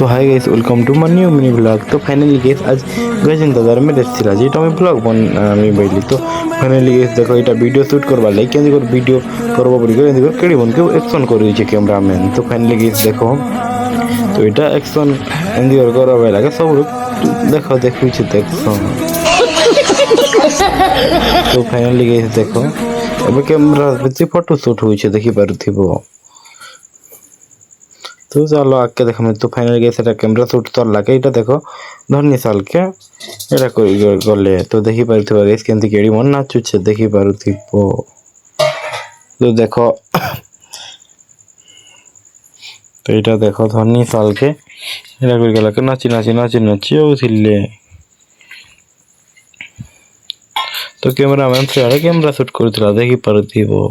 तो hi guys welcome to my new mini blog. तो finally guys आज Gajendra दादार marriage थिला जेटा আমি ব্লগ আমি বইলি। তো ফাইনালি গাইস দেখো এটা ভিডিও শুট করবার লাগি কেন করে ভিডিও করব বলি করে দেখো কেডি বন কেউ অ্যাকশন করে দিয়েছে ক্যামেরাম্যান। তো ফাইনালি গাইস দেখো তো এটা অ্যাকশন এন্দি করে করবা লাগে সব দেখো দেখুছে অ্যাকশন। তো ফাইনালি গাইস দেখো ଏବେ କ୍ୟାମେରା ଭିତରେ ଫଟୋ ସୁଟ୍ ହୋଇছে ଦେଖିପାରୁଥିବ। तो चलो आके देख मैं तो फाइनल गए सेटा कैमरा शूट तो लागे इटा देखो धन्य साल के एटा गले तो देखि पारुथिबो गाइस केंति केडी मन नाचु छे देखि पारुथिबो। तो देखो तो इटा देखो धन्य साल के एटा कर गेला के नाची नाची नाची नाची ओथिले। तो कैमरामैन से कैमरा शूट करथिला देखि पारुथिबो।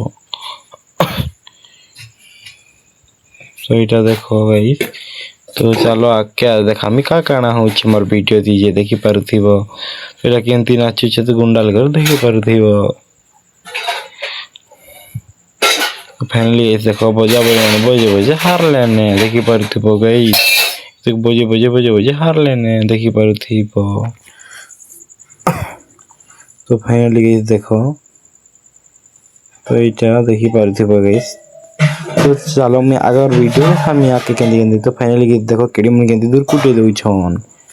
तो इटा देखो गाइस तो चलो आके देखा मी का काना होछि मोर वीडियो दीजे देखि पारुथिबो। एटा केंति नाचु छे तो गुंडाल कर देखि पारुथिबो। फाइनली ऐसे देखो बजा बजे हार लेने देखि पारुथिबो गाइस। तो बजे हार लेने देखि पारुथिबो। तो फाइनली गाइस देखो तो इटा देखि पारुथिबो गाइस। तो चलो मैं अगर वीडियो हम आके केंदी तो फाइनली देखो केडी मन केंदी दूर कुटे दउ छन।